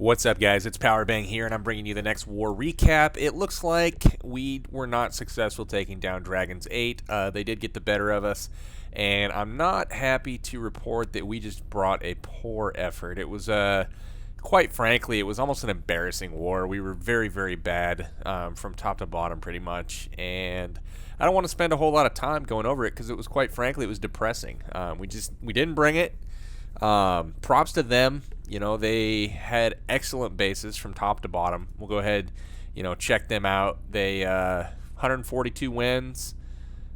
What's up, guys? It's Powerbang here, and I'm bringing you the next war recap. It looks like we were not successful taking down Dragons 8. They did get the better of us, and I'm not happy to report that we just brought a poor effort. It was, quite frankly, it was almost an embarrassing war. We were very, very bad from top to bottom, pretty much, and I don't want to spend a whole lot of time going over it because it was, quite frankly, it was depressing. We didn't bring it. Props to them. You know, they had excellent bases from top to bottom. We'll go ahead, check them out. They 142 wins.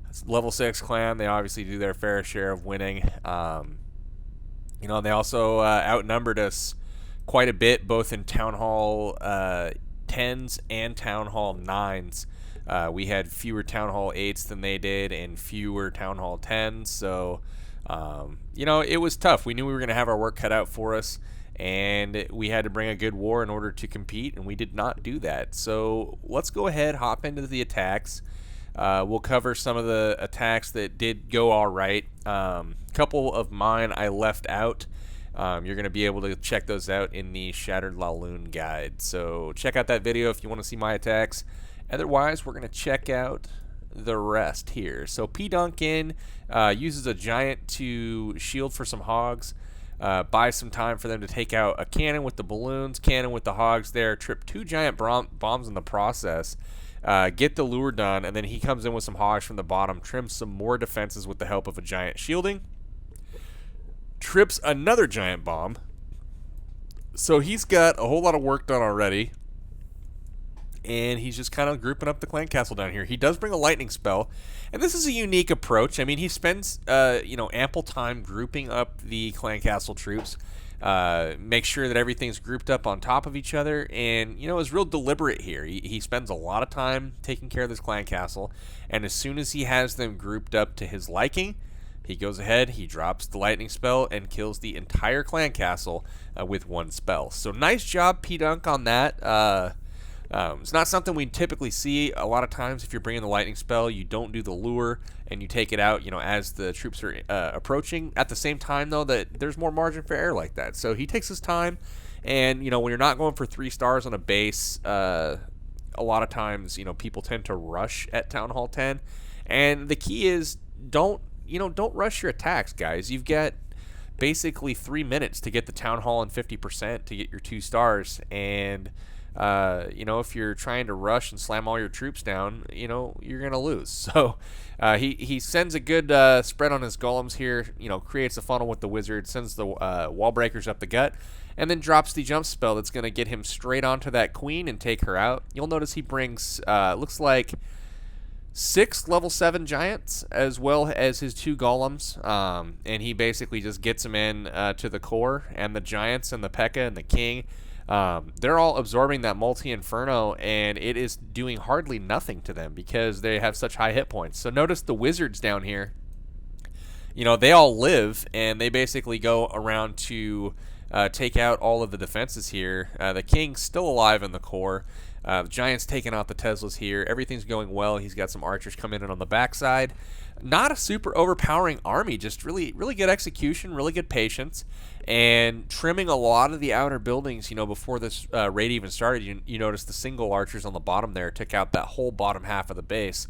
It's level 6 clan. They obviously do their fair share of winning. They also outnumbered us quite a bit, both in Town Hall 10s and Town Hall 9s. We had fewer Town Hall 8s than they did and fewer Town Hall 10s. So, it was tough. We knew we were going to have our work cut out for us, and we had to bring a good war in order to compete, and we did not do that. So let's go ahead, hop into the attacks. We'll cover some of the attacks that did go all right. Couple of mine I left out. You're going to be able to check those out in the Shattered LaLoon guide. So check out that video if you want to see my attacks. Otherwise, we're going to check out the rest here. So P. Duncan uses a giant to shield for some hogs. Buy some time for them to take out a cannon with the balloons, cannon with the hogs there, trip 2 giant bombs in the process, get the lure done, and then he comes in with some hogs from the bottom, trims some more defenses with the help of a giant shielding, trips another giant bomb. So he's got a whole lot of work done already, and he's just kind of grouping up the clan castle down here. He does bring a lightning spell, and this is a unique approach. I mean, he spends ample time grouping up the clan castle troops, make sure that everything's grouped up on top of each other, and is real deliberate here. He spends a lot of time taking care of this clan castle, and as soon as he has them grouped up to his liking, he goes ahead, he drops the lightning spell, and kills the entire clan castle with one spell. So nice job, P-Dunk, on that. It's not something we typically see. A lot of times if you're bringing the lightning spell, you don't do the lure and you take it out, as the troops are approaching. At the same time, though, that there's more margin for error like that. So he takes his time, and, when you're not going for 3 stars on a base, a lot of times, people tend to rush at Town Hall 10. And the key is don't rush your attacks, guys. You've got basically 3 minutes to get the Town Hall and 50% to get your 2 stars, and if you're trying to rush and slam all your troops down, you're going to lose. So he sends a good spread on his golems here, creates a funnel with the wizard, sends the wall breakers up the gut, and then drops the jump spell that's going to get him straight onto that queen and take her out. You'll notice he brings, looks like 6 level 7 giants as well as his 2 golems, and he basically just gets them in to the core, and the giants and the P.E.K.K.A. and the king. They're all absorbing that multi-inferno, and it is doing hardly nothing to them because they have such high hit points. So notice the wizards down here, they all live, and they basically go around to take out all of the defenses here. The king's still alive in the core. The giant's taking out the Teslas here. Everything's going well. He's got some archers coming in on the backside. Not a super overpowering army, just really, really good execution, really good patience, and trimming a lot of the outer buildings. Before this raid even started, you notice the single archers on the bottom there took out that whole bottom half of the base.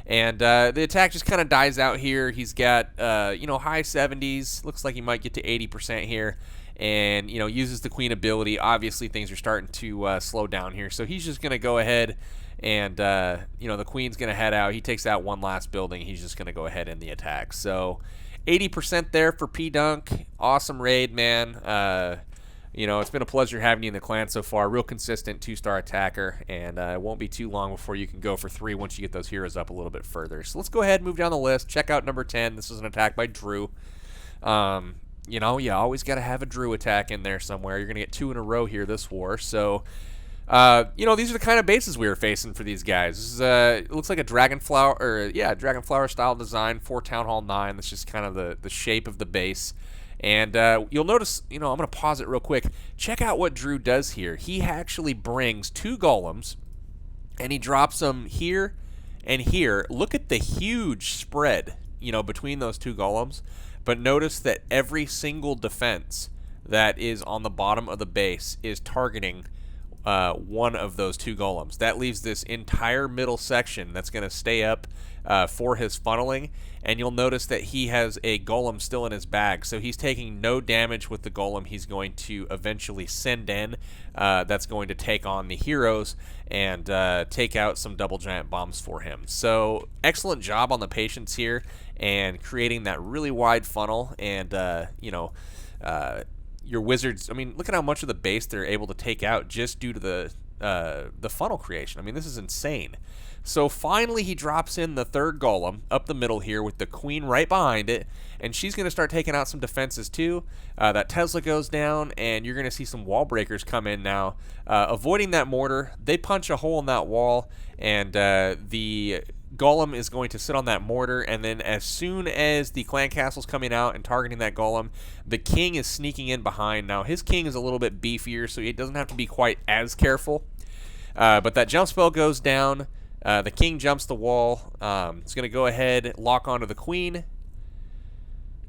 And the attack just kind of dies out here. He's got, high 70s. Looks like he might get to 80% here. And, uses the queen ability. Obviously, things are starting to slow down here. So he's just going to go ahead and, the queen's going to head out. He takes out one last building. He's just going to go ahead in the attack. So 80% there for P-Dunk. Awesome raid, man. It's been a pleasure having you in the clan so far. Real consistent 2-star attacker, and it won't be too long before you can go for 3 once you get those heroes up a little bit further. So let's go ahead and move down the list. Check out number 10. This is an attack by Drew. You always got to have a Drew attack in there somewhere. You're going to get 2 in a row here this war. So, these are the kind of bases we were facing for these guys. This is, it looks like a Dragonflower style design for Town Hall 9. That's just kind of the shape of the base. And you'll notice, I'm going to pause it real quick. Check out what Drew does here. He actually brings 2 golems, and he drops them here and here. Look at the huge spread, between those 2 golems. But notice that every single defense that is on the bottom of the base is targeting one of those 2 golems. That leaves this entire middle section that's going to stay up for his funneling, and you'll notice that he has a golem still in his bag, so he's taking no damage with the golem he's going to eventually send in. That's going to take on the heroes and take out some double giant bombs for him. So excellent job on the patience here and creating that really wide funnel, and your wizards, I mean, look at how much of the base they're able to take out just due to the funnel creation. I mean, this is insane. So finally he drops in the 3rd golem up the middle here with the queen right behind it, and she's going to start taking out some defenses too. That Tesla goes down, and you're going to see some wall breakers come in now. Avoiding that mortar, they punch a hole in that wall, and the golem is going to sit on that mortar, and then as soon as the clan castle's coming out and targeting that golem, the king is sneaking in behind. Now his king is a little bit beefier, so he doesn't have to be quite as careful, but that jump spell goes down. The king jumps the wall. It's going to go ahead, lock onto the queen,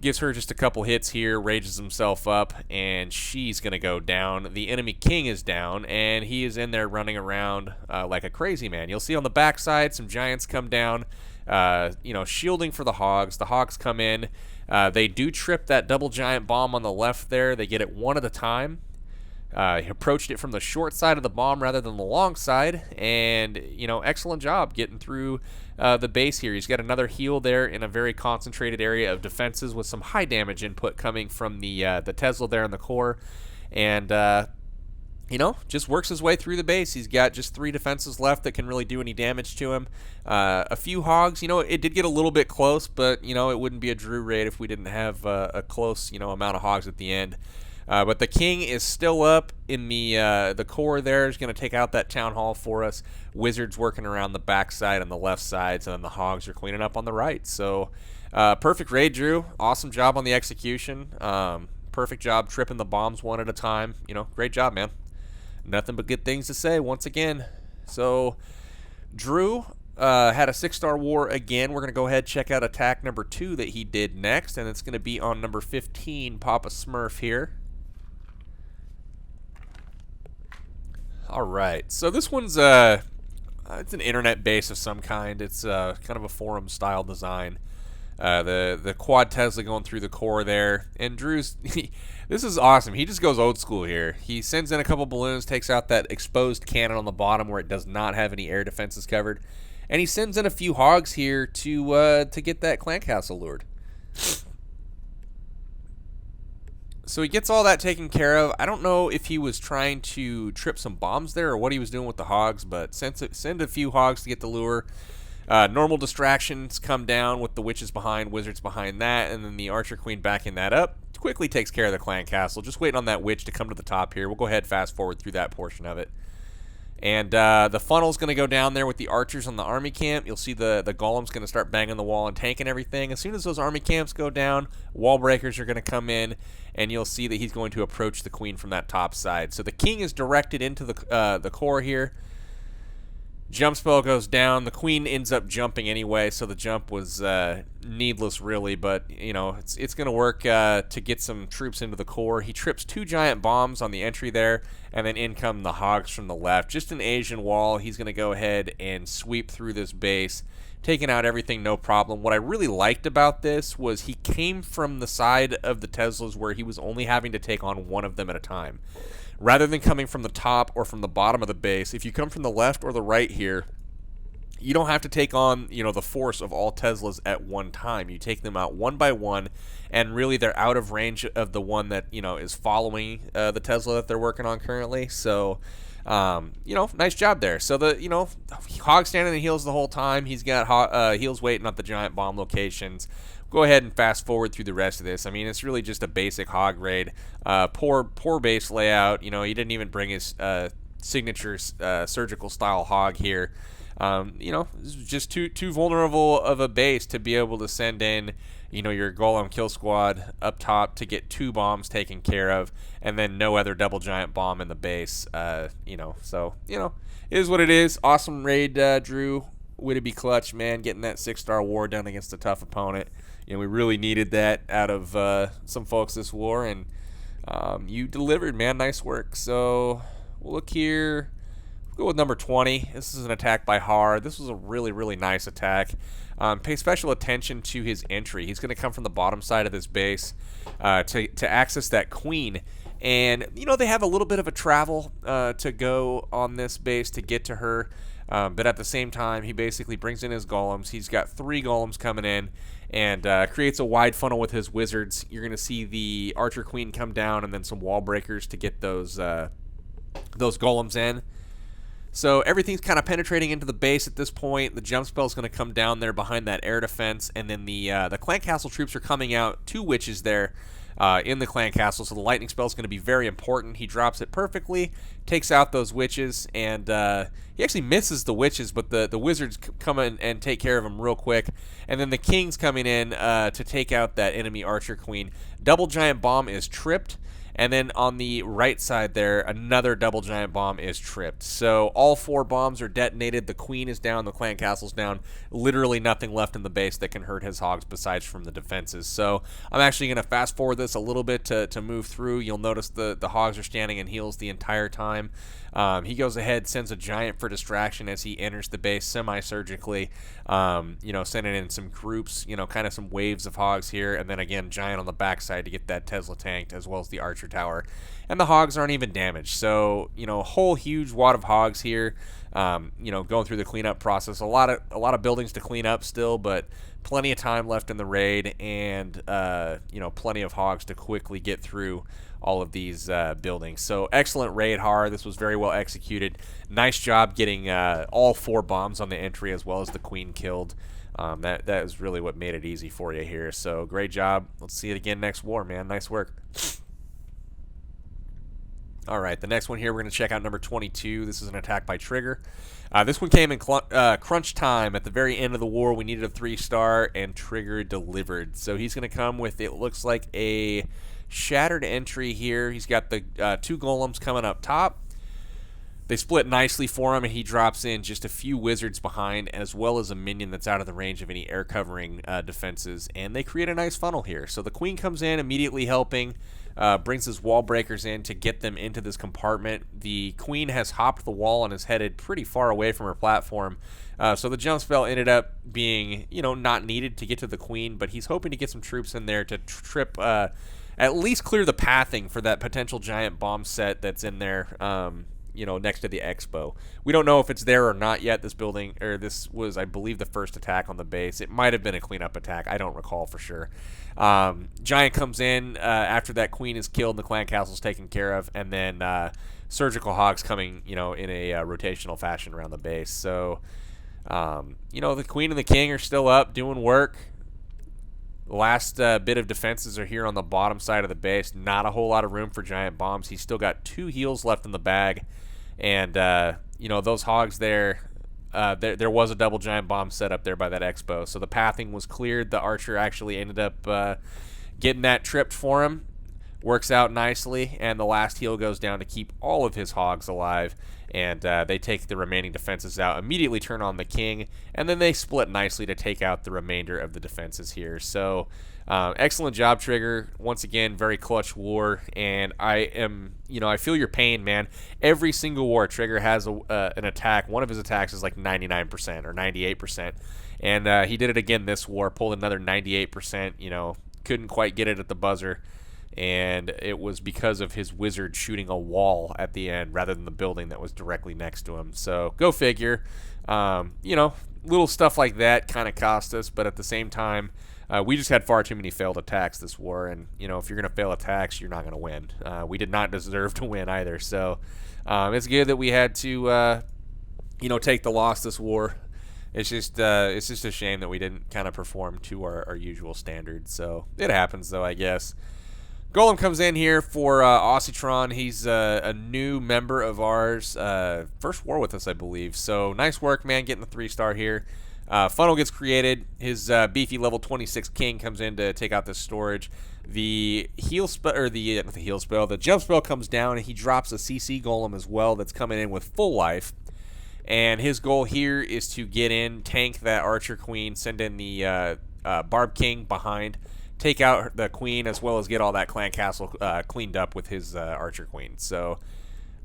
gives her just a couple hits here, rages himself up, and she's going to go down. The enemy king is down, and he is in there running around like a crazy man. You'll see on the backside some giants come down, shielding for the hogs. The hogs come in. They do trip that double giant bomb on the left there. They get it one at a time. He approached it from the short side of the bomb rather than the long side, and excellent job getting through the base here. He's got another heal there in a very concentrated area of defenses with some high damage input coming from the Tesla there in the core, and just works his way through the base. He's got just 3 defenses left that can really do any damage to him. A few hogs, it did get a little bit close, but it wouldn't be a Drew raid if we didn't have a close amount of hogs at the end. But the king is still up in the core there. Is going to take out that town hall for us. Wizards working around the backside and the left sides, and then the hogs are cleaning up on the right. So perfect raid, Drew. Awesome job on the execution. Perfect job tripping the bombs one at a time. Great job, man. Nothing but good things to say once again. So Drew had a 6-star war again. We're going to go ahead and check out attack number 2 that he did next, and it's going to be on number 15, Papa Smurf here. All right, so this one's it's an internet base of some kind. It's kind of a forum style design. The quad Tesla going through the core there, and Drew's this is awesome. He just goes old school here. He sends in a couple balloons, takes out that exposed cannon on the bottom where it does not have any air defenses covered, and he sends in a few hogs here to get that clan castle lured. So he gets all that taken care of. I don't know if he was trying to trip some bombs there or what he was doing with the hogs, but send a few hogs to get the lure. Normal distractions come down with the witches behind, wizards behind that, and then the archer queen backing that up. Quickly takes care of the clan castle. Just waiting on that witch to come to the top here. We'll go ahead fast forward through that portion of it. And the funnel's going to go down there with the archers on the army camp. You'll see the golem's going to start banging the wall and tanking everything. As soon as those army camps go down, wall breakers are going to come in, and you'll see that he's going to approach the queen from that top side. So the king is directed into the core here. Jump spell goes down. The queen ends up jumping anyway, so the jump was needless really, but it's going to work to get some troops into the core. He trips 2 giant bombs on the entry there, and then in come the hogs from the left. Just an Asian wall. He's going to go ahead and sweep through this base, taking out everything no problem. What I really liked about this was he came from the side of the Teslas where he was only having to take on one of them at a time. Rather than coming from the top or from the bottom of the base, if you come from the left or the right here, you don't have to take on, the force of all Teslas at one time. You take them out one by one, and really they're out of range of the one that, is following the Tesla that they're working on currently. So, nice job there. So the, Hog standing in heals the whole time. He's got heals waiting at the giant bomb locations. Go ahead and fast forward through the rest of this. I mean, it's really just a basic hog raid. Poor base layout. He didn't even bring his signature surgical style hog here. This is just too vulnerable of a base to be able to send in, your golem kill squad up top to get 2 bombs taken care of, and then no other double giant bomb in the base. So it is what it is. Awesome raid, Drew. Way to be clutch, man. Getting that 6-star war done against a tough opponent. We really needed that out of some folks this war, and You delivered, man. Nice work. So we'll look here. We'll go with number 20. This is an attack by Har. This was a really, really nice attack. Pay special attention to his entry. He's going to come from the bottom side of this base to access that queen. And, you know, they have a little bit of a travel to go on this base to get to her. But at the same time, he basically brings in his golems. He's got 3 golems coming in and creates a wide funnel with his wizards. You're going to see the archer queen come down and then some wall breakers to get those golems in. So everything's kind of penetrating into the base at this point. The jump spell is going to come down there behind that air defense, and then the clan castle troops are coming out. 2 witches there in the clan castle, so the lightning spell is going to be very important. He drops it perfectly, takes out those witches, and he actually misses the witches, but the wizards come in and take care of him real quick. And then the king's coming in to take out that enemy archer queen. Double giant bomb is tripped. And then on the right side there, another double giant bomb is tripped. So all 4 bombs are detonated. The queen is down. The clan castle's down. Literally nothing left in the base that can hurt his hogs besides from the defenses. So I'm actually going to fast forward this a little bit to move through. You'll notice the hogs are standing in heels the entire time. He goes ahead, sends a giant for distraction as he enters the base semi-surgically, you know, sending in some groups, you know, kind of some waves of hogs here, and then again, giant on the backside to get that Tesla tanked, as well as the archer tower. And the hogs aren't even damaged, so, you know, a whole huge wad of hogs here, you know, going through the cleanup process. A lot of buildings to clean up still, but plenty of time left in the raid, and, you know, plenty of hogs to quickly get through all of these buildings. So excellent raid, Har. This was very well executed. Nice job getting all 4 bombs on the entry as well as the queen killed. That is really what made it easy for you here. So great job. Let's see it again next war, man. Nice work. All right, the next one here, we're going to check out number 22. This is an attack by Trigger. This one came in crunch time at the very end of the war. We needed a 3-star, and Trigger delivered. So he's going to come with, it looks like, a shattered entry here. He's got the 2 golems coming up top. They split nicely for him, and he drops in just a few wizards behind, as well as a minion that's out of the range of any air covering defenses, and they create a nice funnel here. So the queen comes in, immediately helping, brings his wall breakers in to get them into this compartment. The queen has hopped the wall and is headed pretty far away from her platform. So the jump spell ended up being, you know, not needed to get to the queen, but he's hoping to get some troops in there to trip, at least clear the pathing for that potential giant bomb set that's in there, you know, next to the expo. We don't know if it's there or not yet. This building, or this was, I believe, the first attack on the base. It might have been a cleanup attack. I don't recall for sure. Giant comes in after that queen is killed and the clan castle's taken care of, and then surgical hogs coming, you know, in a rotational fashion around the base. So, you know, the queen and the king are still up doing work. The last bit of defenses are here on the bottom side of the base. Not a whole lot of room for giant bombs. He's still got 2 heals left in the bag. And, you know, those hogs there, there was a double giant bomb set up there by that expo. So the pathing was cleared. The archer actually ended up getting that tripped for him. Works out nicely. And the last heal goes down to keep all of his hogs alive. And they take the remaining defenses out, immediately turn on the king, and then they split nicely to take out the remainder of the defenses here. So excellent job, Trigger. Once again, very clutch war, and I feel your pain, man. Every single war, Trigger has an attack. One of his attacks is like 99% or 98%, and he did it again this war, pulled another 98%, you know, couldn't quite get it at the buzzer. And it was because of his wizard shooting a wall at the end rather than the building that was directly next to him. So go figure. You know, little stuff like that kind of cost us, but at the same time, we just had far too many failed attacks this war. And, you know, if you're going to fail attacks, you're not going to win. We did not deserve to win either. So it's good that we had to, you know, take the loss this war. It's just a shame that we didn't kind of perform to our usual standards. So it happens, though, I guess. Golem comes in here for Aussietron. He's a new member of ours. First war with us, I believe. So nice work, man, getting the 3-star here. Funnel gets created. His beefy level 26 king comes in to take out this storage. The heal spell, or the jump spell comes down, and he drops a CC golem as well that's coming in with full life. And his goal here is to get in, tank that archer queen, send in the barb king behind take out the queen as well as get all that clan castle cleaned up with his archer queen. So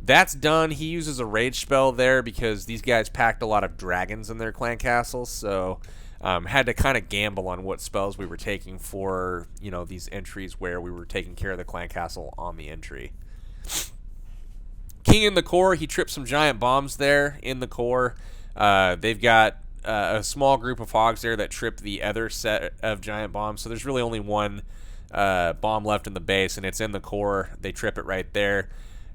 that's done. He uses a rage spell there because these guys packed a lot of dragons in their clan castles, so had to kind of gamble on what spells we were taking for, you know, these entries where we were taking care of the clan castle on the entry. King in the core, he tripped some giant bombs there in the core. They've got a small group of hogs there that tripped the other set of giant bombs, so there's really only one bomb left in the base, and it's in the core. They trip it right there.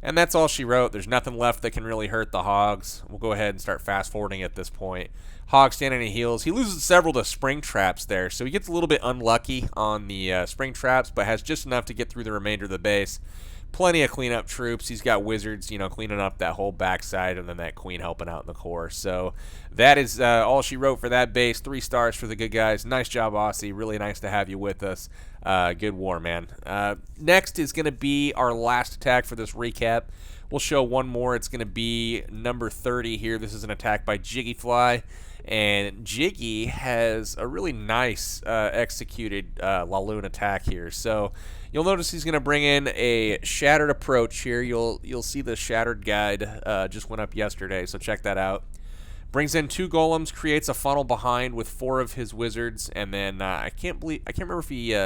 And that's all she wrote. There's nothing left that can really hurt the hogs. We'll go ahead and start fast forwarding at this point. Hog standing and he heals. He loses several to spring traps there, so he gets a little bit unlucky on the spring traps, but has just enough to get through the remainder of the base. Plenty of cleanup troops. He's got wizards, you know, cleaning up that whole backside, and then that queen helping out in the core. So that is all she wrote for that base. 3 stars for the good guys. Nice job, Aussie. Really nice to have you with us. Good war, man. Next is going to be our last attack for this recap. We'll show one more. It's going to be number 30 here. This is an attack by Jiggy Fly. And Jiggy has a really nice executed LaLoon attack here. So you'll notice he's going to bring in a shattered approach here. You'll see the shattered guide just went up yesterday, so check that out. Brings in 2 golems, creates a funnel behind with 4 of his wizards, and then I can't remember if he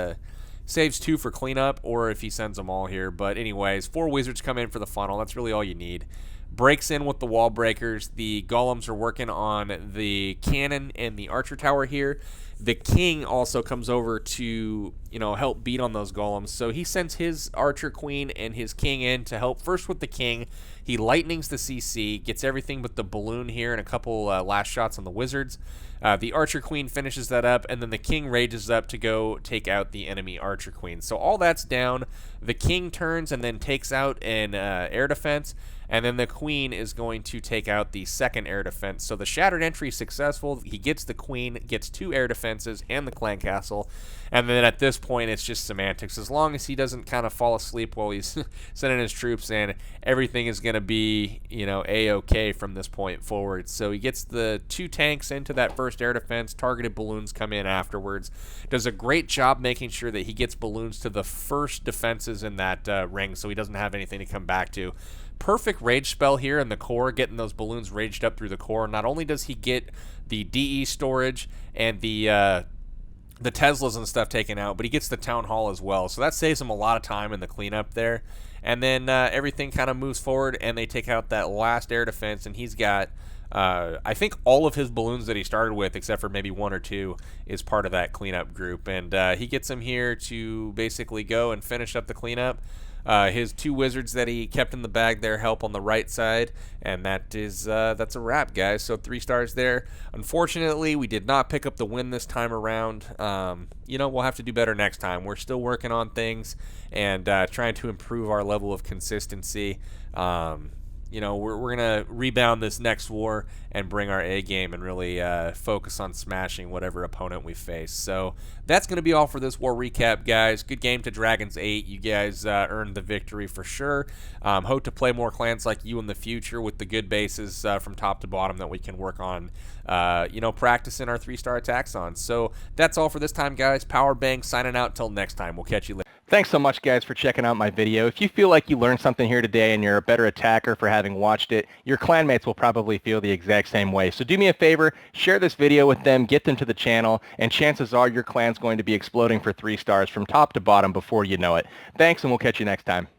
saves 2 for cleanup or if he sends them all here. But anyways, 4 wizards come in for the funnel. That's really all you need. Breaks in with the wall breakers. The golems are working on the cannon and the archer tower here. The king also comes over to, you know, help beat on those golems. So he sends his archer queen and his king in to help first with the king. He lightnings the CC, gets everything but the balloon here and a couple last shots on the wizards. The archer queen finishes that up, and then the king rages up to go take out the enemy archer queen. So all that's down. The king turns and then takes out an air defense, and then the queen is going to take out the second air defense. So the shattered entry is successful. He gets the queen, gets 2 air defenses and the clan castle, and then at this point it's just semantics. As long as he doesn't kind of fall asleep while he's sending his troops in, everything is going to be, you know, a-okay from this point forward. So he gets the 2 tanks into that first air defense. Targeted balloons come in afterwards. Does a great job making sure that he gets balloons to the first defenses in that ring, so he doesn't have anything to come back to. Perfect rage spell here in the core, getting those balloons raged up through the core. Not only does he get the DE storage and the Teslas and stuff taken out, but he gets the town hall as well. So that saves him a lot of time in the cleanup there. And then everything kind of moves forward, and they take out that last air defense, and he's got, I think all of his balloons that he started with, except for maybe 1 or 2, is part of that cleanup group. And he gets them here to basically go and finish up the cleanup. His 2 wizards that he kept in the bag there help on the right side, and that's a wrap, guys. So 3 stars there. Unfortunately, we did not pick up the win this time around. You know, we'll have to do better next time. We're still working on things and trying to improve our level of consistency. You know, we're going to rebound this next war and bring our A game and really focus on smashing whatever opponent we face. So that's going to be all for this war recap, guys. Good game to Dragons 8. You guys earned the victory for sure. Hope to play more clans like you in the future with the good bases from top to bottom that we can work on, you know, practicing our 3-star attacks on. So that's all for this time, guys. Powerbang signing out. Till next time. We'll catch you later. Thanks so much, guys, for checking out my video. If you feel like you learned something here today and you're a better attacker for having watched it, your clanmates will probably feel the exact same way. So do me a favor, share this video with them, get them to the channel, and chances are your clan's going to be exploding for 3 stars from top to bottom before you know it. Thanks, and we'll catch you next time.